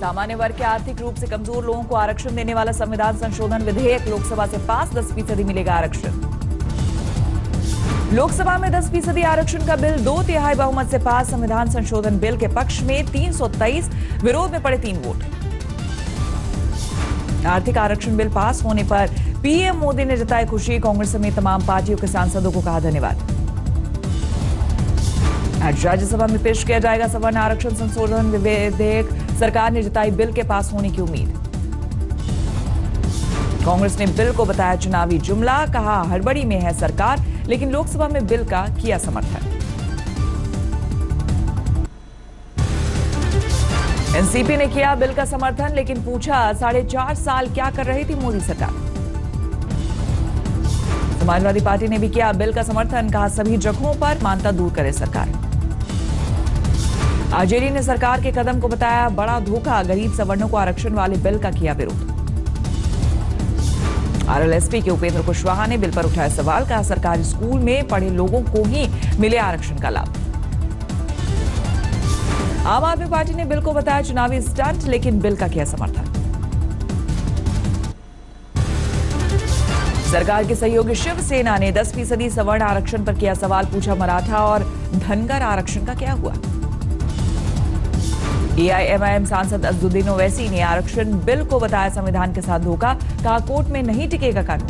सामान्य वर्ग के आर्थिक रूप से कमजोर लोगों को आरक्षण देने वाला संविधान संशोधन विधेयक लोकसभा से पास, 10% मिलेगा आरक्षण। लोकसभा में 10% आरक्षण का बिल 2/3 बहुमत से पास, संविधान संशोधन बिल के पक्ष में 323, विरोध में पड़े 3 वोट। आर्थिक आरक्षण बिल पास होने पर पीएम मोदी ने जताई खुशी, कांग्रेस समेत तमाम पार्टियों के सांसदों को कहा धन्यवाद। आज राज्यसभा में पेश किया जाएगा सवर्ण आरक्षण संशोधन विधेयक, सरकार ने जताई बिल के पास होने की उम्मीद। कांग्रेस ने बिल को बताया चुनावी जुमला, कहा हड़बड़ी में है सरकार, लेकिन लोकसभा में बिल का किया समर्थन। एनसीपी ने किया बिल का समर्थन, लेकिन पूछा 4.5 साल क्या कर रही थी मोदी सरकार। समाजवादी पार्टी ने भी किया बिल का समर्थन, कहा सभी जगहों पर मानता दूर करे सरकार। आरजेडी ने सरकार के कदम को बताया बड़ा धोखा, गरीब सवर्णों को आरक्षण वाले बिल का किया विरोध। आरएलएसपी के उपेंद्र कुशवाहा ने बिल पर उठाया सवाल, कहा सरकारी स्कूल में पढ़े लोगों को ही मिले आरक्षण का लाभ। आम आदमी पार्टी ने बिल को बताया चुनावी स्टंट, लेकिन बिल का किया समर्थन। सरकार के सहयोगी शिवसेना ने 10% सवर्ण आरक्षण पर किया सवाल, पूछा मराठा और धनगर आरक्षण का क्या हुआ। एआईएमआईएम सांसद अजदुद्दीन ओवैसी ने आरक्षण बिल को बताया संविधान के साथ धोखा, कहा कोर्ट में नहीं टिकेगा कानून।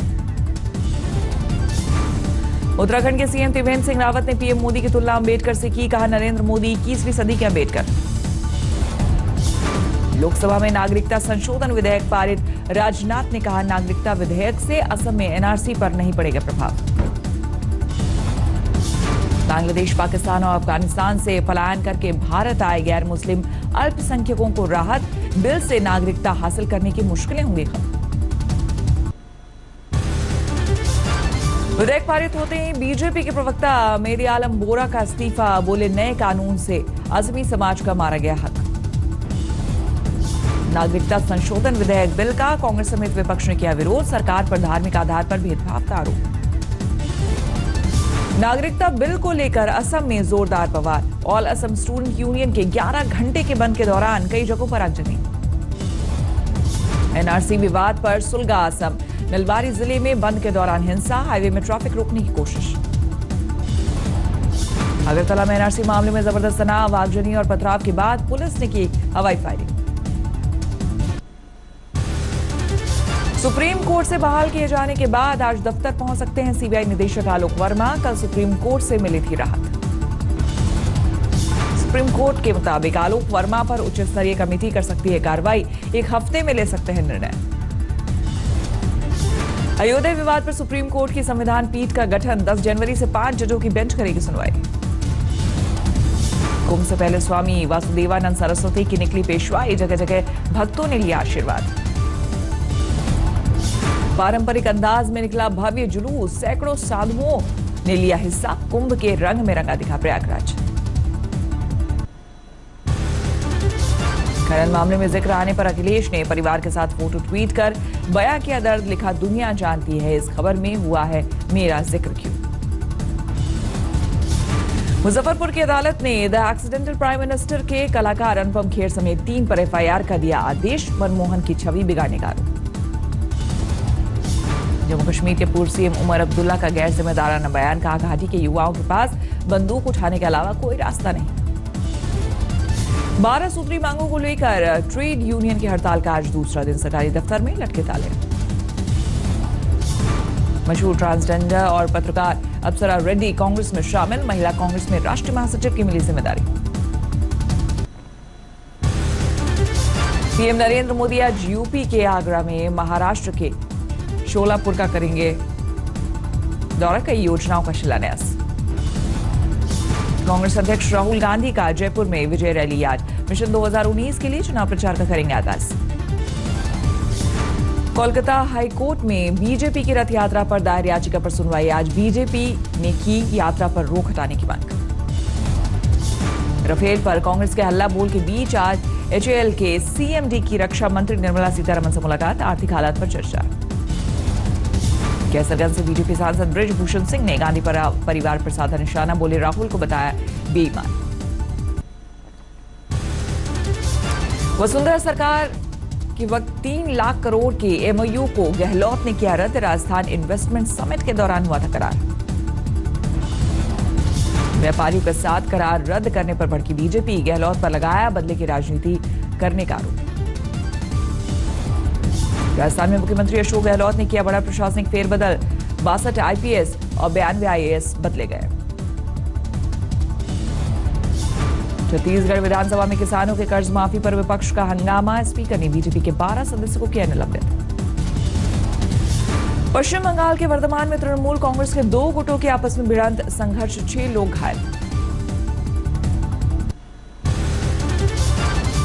उत्तराखंड के सीएम त्रिवेंद्र सिंह रावत ने पीएम मोदी की तुलना अंबेडकर से की, कहा नरेंद्र मोदी 21वीं सदी के अंबेडकर। लोकसभा में नागरिकता संशोधन विधेयक पारित, राजनाथ ने कहा नागरिकता विधेयक से असम में एनआरसी पर नहीं पड़ेगा प्रभाव। बांग्लादेश, पाकिस्तान और अफगानिस्तान से पलायन करके भारत आए गैर मुस्लिम अल्पसंख्यकों को राहत, बिल से नागरिकता हासिल करने की मुश्किलें होंगी खत्म। विधेयक पारित होते ही बीजेपी के प्रवक्ता मेरी आलम बोरा का इस्तीफा, बोले नए कानून से अज़मी समाज का मारा गया हक। नागरिकता संशोधन विधेयक बिल का कांग्रेस समेत विपक्ष ने किया विरोध, सरकार पर धार्मिक आधार पर भेदभाव का आरोप। नागरिकता बिल को लेकर असम में जोरदार बवाल, ऑल असम स्टूडेंट यूनियन के 11 घंटे के बंद के दौरान कई जगहों पर आगजनी। एनआरसी विवाद पर सुलगा असम, नलबारी जिले में बंद के दौरान हिंसा, हाईवे में ट्रैफिक रोकने की कोशिश। अगरतला में एनआरसी मामले में जबरदस्त तनाव, आगजनी और पथराव के बाद पुलिस ने की हवाई फायरिंग। सुप्रीम कोर्ट से बहाल किए जाने के बाद आज दफ्तर पहुंच सकते हैं सीबीआई निदेशक आलोक वर्मा, कल सुप्रीम कोर्ट से मिली थी राहत। सुप्रीम कोर्ट के मुताबिक आलोक वर्मा पर उच्च स्तरीय कमेटी कर सकती है कार्रवाई, 1 हफ्ते में ले सकते हैं निर्णय। अयोध्या विवाद पर सुप्रीम कोर्ट की संविधान पीठ का गठन, 10 जनवरी से 5 जजों की बेंच करेगी सुनवाई। कुंभ से पहले स्वामी वासुदेवानंद सरस्वती की निकली पेशवाई, जगह जगह भक्तों ने लिया आशीर्वाद। पारंपरिक अंदाज में निकला भव्य जुलूस, सैकड़ों साधुओं ने लिया हिस्सा, कुंभ के रंग में रंगा दिखा प्रयागराज। खनन मामले में जिक्र आने पर अखिलेश ने परिवार के साथ फोटो ट्वीट कर बयां किया दर्द, लिखा दुनिया जानती है इस खबर में हुआ है मेरा जिक्र क्यों। मुजफ्फरपुर की अदालत ने द एक्सीडेंटल प्राइम मिनिस्टर के कलाकार अनुपम खेर समेत 3 पर एफआईआर का दिया आदेश, मनमोहन की छवि बिगाड़ने का आरोप। जम्मू कश्मीर के पूर्व सीएम उमर अब्दुल्ला का गैर जिम्मेदाराना बयान, कहा घाटी के युवाओं के पास बंदूक उठाने के अलावा कोई रास्ता नहीं। 12 सूत्री मांगों को लेकर ट्रेड यूनियन की हड़ताल का आज दूसरा दिन, सरकारी दफ्तर में लटके ताले। मशहूर ट्रांसजेंडर और पत्रकार अप्सरा रेड्डी कांग्रेस में शामिल, महिला कांग्रेस में राष्ट्रीय महासचिव की मिली जिम्मेदारी। पीएम नरेंद्र मोदी आज यूपी के आगरा में महाराष्ट्र के शोलापुर का करेंगे दौरा, कई योजनाओं का शिलान्यास। कांग्रेस अध्यक्ष राहुल गांधी का जयपुर में विजय रैली आज, मिशन 2019 के लिए चुनाव प्रचार का करेंगे आगाज। कोलकाता हाईकोर्ट में बीजेपी की रथ यात्रा पर दायर याचिका पर सुनवाई आज, बीजेपी ने की यात्रा पर रोक हटाने की मांग। राफेल पर कांग्रेस के हल्ला बोल के बीच आज एचएएल के सीएमडी की रक्षा मंत्री निर्मला सीतारमण से मुलाकात, आर्थिक हालात पर चर्चा। कैसरगंज से बीजेपी सांसद ब्रिजभूषण सिंह ने गांधी परिवार पर साधा निशाना, बोले राहुल को बताया बेईमान। वसुंधरा सरकार के वक्त 3 लाख करोड़ के एमओयू को गहलोत ने किया रद्द। राजस्थान इन्वेस्टमेंट समिट के दौरान हुआ था करार। व्यापारियों के साथ करार रद्द करने पर भड़की बीजेपी। गहलोत पर लगाया बदले की राजनीति करने का आरोप। राजस्थान में मुख्यमंत्री अशोक गहलोत ने किया बड़ा प्रशासनिक फेरबदल। 62 आईपीएस और 92 आईएएस बदले गए। छत्तीसगढ़ विधानसभा में किसानों के कर्ज माफी पर विपक्ष का हंगामा। स्पीकर ने बीजेपी के 12 सदस्यों को किया निलंबित। पश्चिम बंगाल के वर्धमान में तृणमूल कांग्रेस के 2 गुटों के आपस में भिड़ंत, संघर्ष, 6 लोग घायल।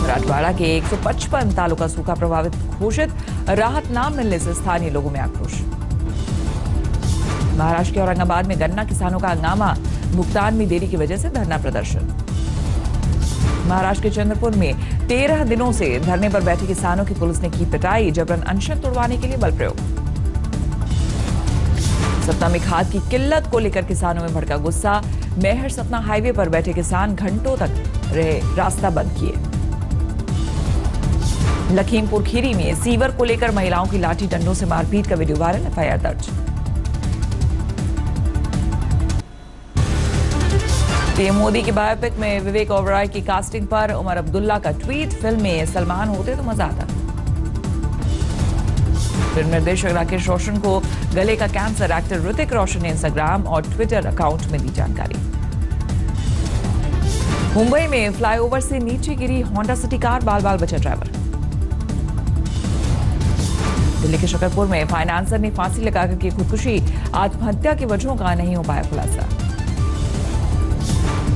मराठवाड़ा के 155 तालुका सूखा प्रभावित घोषित। राहत न मिलने से स्थानीय लोगों में आक्रोश। महाराष्ट्र के औरंगाबाद में गन्ना किसानों का हंगामा। भुगतान में देरी की वजह से धरना प्रदर्शन। महाराष्ट्र के चंद्रपुर में 13 दिनों से धरने पर बैठे किसानों की पुलिस ने की पिटाई। जबरन अनशन तोड़वाने के लिए बल प्रयोग। सतना में खाद की किल्लत को लेकर किसानों में भड़का गुस्सा। मैहर सतना हाईवे पर बैठे किसान घंटों तक रहे रास्ता बंद किए। लखीमपुर खीरी में सीवर को लेकर महिलाओं की लाठी डंडों से मारपीट का वीडियो वायरल। एफआईआर दर्ज। पीएम मोदी की बायोपिक में विवेक ओबरॉय की कास्टिंग पर उमर अब्दुल्ला का ट्वीट। फिल्म में सलमान होते तो मजा आता। फिल्म निर्देशक राकेश रोशन को गले का कैंसर। एक्टर ऋतिक रोशन ने इंस्टाग्राम और ट्विटर अकाउंट में दी जानकारी। मुंबई में फ्लाईओवर से नीचे गिरी होंडा सिटी कार। बाल बाल बचा ड्राइवर। दिल्ली के शकरपुर में फाइनेंसर ने फांसी लगाकर की खुदकुशी। आत्महत्या की वजहों का नहीं हो पाया खुलासा।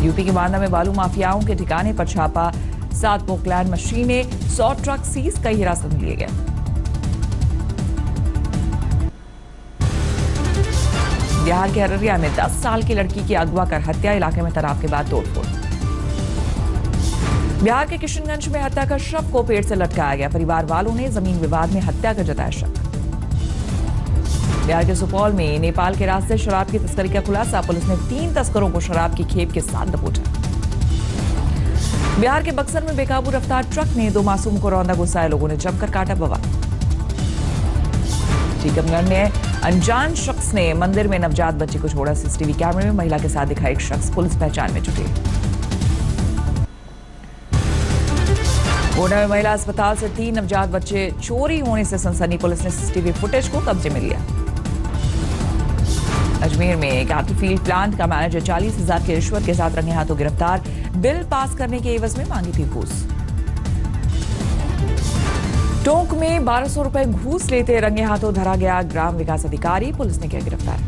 यूपी के बांदा में बालू माफियाओं के ठिकाने पर छापा। 7 पोकलैंड मशीनें, 100 ट्रक सीज, कई हिरासत में लिए गए। बिहार के अररिया में 10 साल की लड़की की अगवा कर हत्या। इलाके में तनाव के बाद तोड़फोड़। बिहार के किशनगंज में हत्या का शव को पेड़ से लटकाया गया। परिवार वालों ने जमीन विवाद में हत्या का जताया शक। बिहार के सुपौल में नेपाल के रास्ते शराब की तस्करी का खुलासा। पुलिस ने 3 तस्करों को शराब की खेप के साथ दबोचा। बिहार के बक्सर में बेकाबू रफ्तार ट्रक ने 2 मासूम को रौंदा। गुस्साए लोगों ने जमकर काटा बवाल। टीकमगढ़ में अनजान शख्स ने मंदिर में नवजात बच्ची को छोड़ा। सीसीटीवी कैमरे में महिला के साथ दिखा एक शख्स। पुलिस पहचान में जुटी। गोंडा में महिला अस्पताल से 3 नवजात बच्चे चोरी होने से सनसनी। पुलिस ने सीसीटीवी फुटेज को कब्जे में लिया। अजमेर में कैटरफील्ड प्लांट का मैनेजर 40,000 की रिश्वत के साथ रंगे हाथों गिरफ्तार। बिल पास करने के एवज में मांगी थी घूस। टोंक में 1200 रुपए घूस लेते रंगे हाथों धरा गया ग्राम विकास अधिकारी। पुलिस ने किया गिरफ्तार।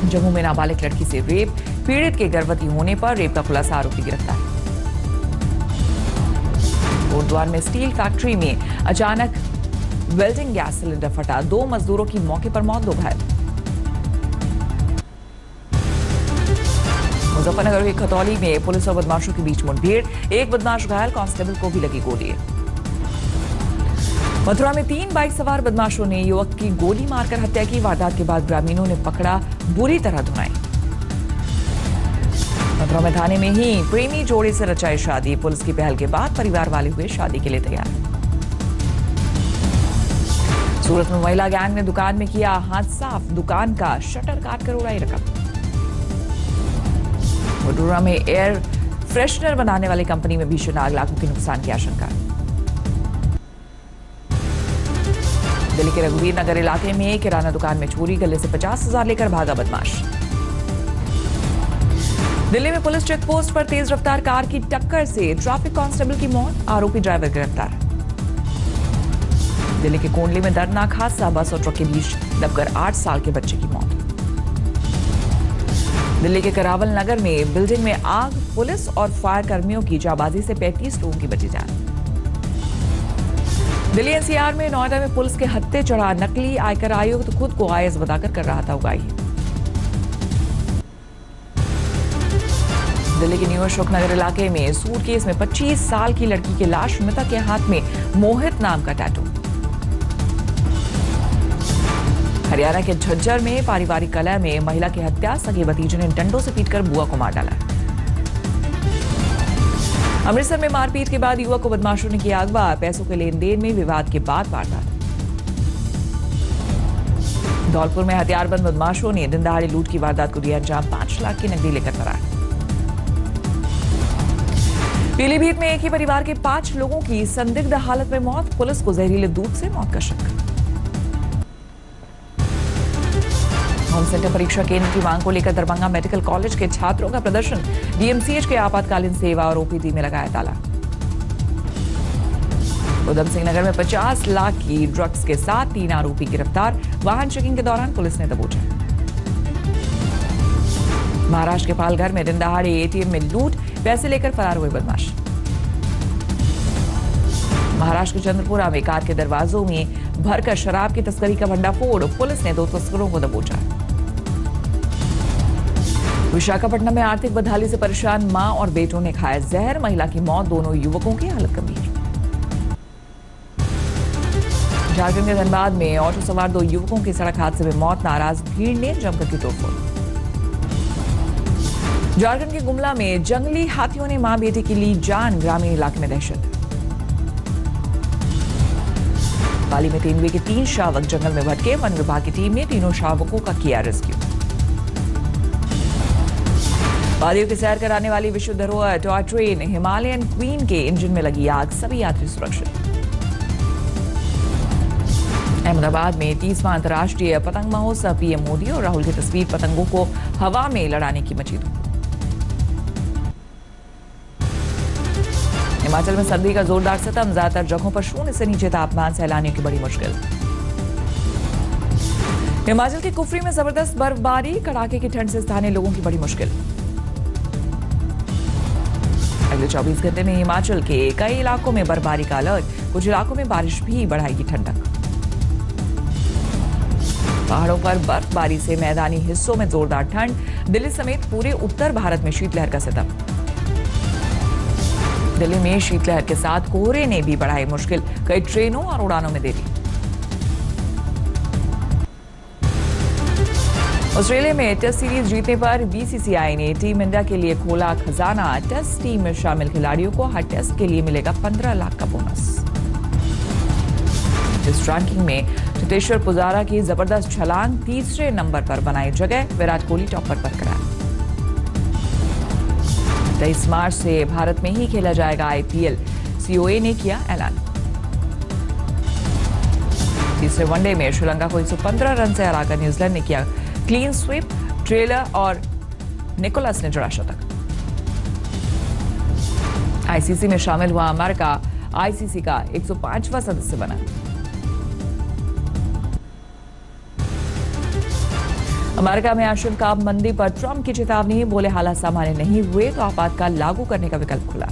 जम्मू में नाबालिग लड़की से रेप। पीड़ित के गर्भवती होने पर रेप का खुलासा। आरोपी गिरफ्तार। कोटद्वार में स्टील फैक्ट्री में अचानक वेल्डिंग गैस सिलेंडर फटा। 2 मजदूरों की मौके पर मौत, 2 घायल। मुजफ्फरनगर के खतौली में पुलिस और बदमाशों के बीच मुठभेड़। 1 बदमाश घायल। कांस्टेबल को भी लगी गोली। मथुरा में 3 बाइक सवार बदमाशों ने युवक की गोली मारकर हत्या की। वारदात के बाद ग्रामीणों ने पकड़ा, बुरी तरह धुनाई। मथुरा में थाने में ही प्रेमी जोड़े से रचाई शादी। पुलिस की पहल के बाद परिवार वाले हुए शादी के लिए तैयार। सूरत में महिला गैंग ने दुकान में किया हाथ साफ। दुकान का शटर काटकर उड़ाई रकम। वडोदरा में एयर फ्रेशनर बनाने वाली कंपनी में भीषण आग। लाखों के नुकसान की आशंका। दिल्ली के रघुवीर नगर इलाके में किराना दुकान में चोरी। गले से 50,000 लेकर भागा बदमाश। दिल्ली में पुलिस चेक पोस्ट पर तेज रफ्तार कार की टक्कर से ट्रैफिक कांस्टेबल की मौत। आरोपी ड्राइवर गिरफ्तार। दिल्ली के कोंडली में दर्दनाक हादसा। बस और ट्रक के बीच दबकर 8 साल के बच्चे की मौत। दिल्ली के करावल नगर में बिल्डिंग में आग। पुलिस और फायर कर्मियों की जाबाजी से 35 लोगों की बची जान। दिल्ली एनसीआर में नोएडा में पुलिस के हत्थे चढ़ा नकली आयकर आयुक्त खुद को आईएएस बताकर कर रहा था उगाही। दिल्ली के न्यू अशोकनगर इलाके में सूटकेस में 25 साल की लड़की की लाश। मृतक के हाथ में मोहित नाम का टैटू। हरियाणा के झज्जर में पारिवारिक कलह में महिला की हत्या। सगे भतीजे ने डंडों से पीटकर बुआ को मार डाला। अमृतसर में मारपीट के बाद युवक को बदमाशों ने किया अगवा, पैसों के लेन देन में विवाद के बाद वारदात। धौलपुर में हथियारबंद बदमाशों ने दिन दहाड़े लूट की वारदात को दिया अंजाम, 5 लाख की नकदी लेकर फरार। पीलीभीत में एक ही परिवार के 5 लोगों की संदिग्ध हालत में मौत, पुलिस को जहरीले दूध से मौत का शक। होम सेंटर परीक्षा केंद्र की मांग को लेकर दरभंगा मेडिकल कॉलेज के छात्रों का प्रदर्शन, डीएमसीएच के आपातकालीन सेवा और ओपीडी में लगाया ताला। उधम सिंह नगर में 50 लाख की ड्रग्स के साथ 3 आरोपी गिरफ्तार, वाहन चेकिंग के दौरान पुलिस ने दबोचा। महाराष्ट्र के पालघर में दिन दहाड़े एटीएम में लूट, पैसे लेकर फरार हुए बदमाश। महाराष्ट्र के चंद्रपुरा में कार के दरवाजों में भरकर शराब की तस्करी का भंडाफोड़, पुलिस ने 2 तस्करों को दबोचा। विशाखापट्टनम में आर्थिक बदहाली से परेशान मां और बेटों ने खाया जहर, महिला की मौत, दोनों युवकों की हालत गंभीर। झारखंड के धनबाद में ऑटो सवार 2 युवकों की सड़क हादसे में मौत, नाराज भीड़ ने जमकर की तोड़फोड़। झारखंड के गुमला में जंगली हाथियों ने मां बेटे की ली जान, ग्रामीण इलाके में दहशत। पाली में तेंदुए के 3 शावक जंगल में भटके, वन विभाग की टीम ने तीनों शावकों का किया रेस्क्यू। वादियों की सैर कराने वाली विश्व धरोहर टॉय ट्रेन हिमालयन क्वीन के इंजन में लगी आग, सभी यात्री सुरक्षित। अहमदाबाद में 30वां अंतर्राष्ट्रीय पतंग महोत्सव, पीएम मोदी और राहुल की तस्वीर पतंगों को हवा में लड़ाने की मची धूम। हिमाचल में सर्दी का जोरदार सितम, ज्यादातर जगहों पर 0 से नीचे तापमान, सैलानियों की बड़ी मुश्किल। हिमाचल के कुफरी में जबरदस्त बर्फबारी, कड़ाके की ठंड से स्थानीय लोगों की बड़ी मुश्किल। अगले 24 घंटे में हिमाचल के कई इलाकों में बर्फबारी का अलर्ट, कुछ इलाकों में बारिश भी बढ़ाएगी ठंडक। पहाड़ों पर बर्फबारी से मैदानी हिस्सों में जोरदार ठंड, दिल्ली समेत पूरे उत्तर भारत में शीतलहर का सितम। दिल्ली में शीतलहर के साथ कोहरे ने भी बढ़ाई मुश्किल, कई ट्रेनों और उड़ानों में देरी। ऑस्ट्रेलिया में टेस्ट सीरीज जीतने पर बीसीसीआई ने टीम इंडिया के लिए खोला खजाना, टेस्ट टीम में शामिल खिलाड़ियों को हर टेस्ट के लिए मिलेगा 15 लाख का बोनस। इस रैंकिंग में चेतेश्वर पुजारा की जबरदस्त छलांग, 3रे नंबर पर बनाई जगह, विराट कोहली टॉपर बरकरार। 23 मार्च से भारत में ही खेला जाएगा आईपीएल, सीओए ने किया ऐलान। 3रे वनडे में श्रीलंका को 115 रन से हराकर न्यूजीलैंड ने किया क्लीन स्वीप, ट्रेलर और निकोलस ने जड़ा शतक। आईसीसी में शामिल हुआ अमेरिका, आईसीसी का 105वां सदस्य बना। अमेरिका में आशंका मंदी पर ट्रंप की चेतावनी, बोले हालात सामान्य नहीं हुए तो आपातकाल लागू करने का विकल्प खुला।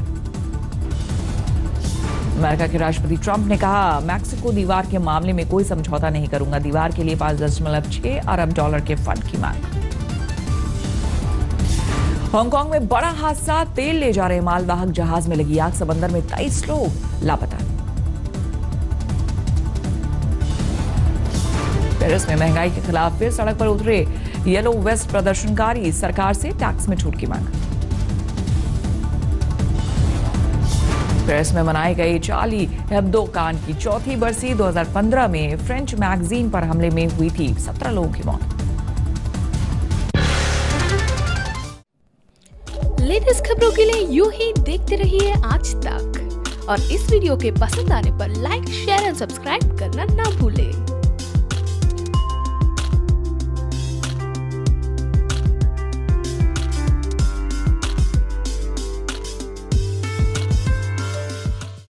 अमेरिका के राष्ट्रपति ट्रंप ने कहा, मैक्सिको दीवार के मामले में कोई समझौता नहीं करूंगा, दीवार के लिए $5.6 अरब के फंड की मांग। हांगकांग में बड़ा हादसा, तेल ले जा रहे मालवाहक जहाज में लगी आग, समंदर में 23 लोग लापता। पेरिस में महंगाई के खिलाफ फिर सड़क पर उतरे येलो वेस्ट प्रदर्शनकारी, सरकार से टैक्स में छूट की मांग। पेरिस में मनाई गई चार्ली हेब्दो कांड की 4थी बरसी, 2015 में फ्रेंच मैगजीन पर हमले में हुई थी 17 लोगों की मौत। लेटेस्ट खबरों के लिए यूं ही देखते रहिए आज तक, और इस वीडियो के पसंद आने पर लाइक, शेयर एंड सब्सक्राइब करना ना भूलें।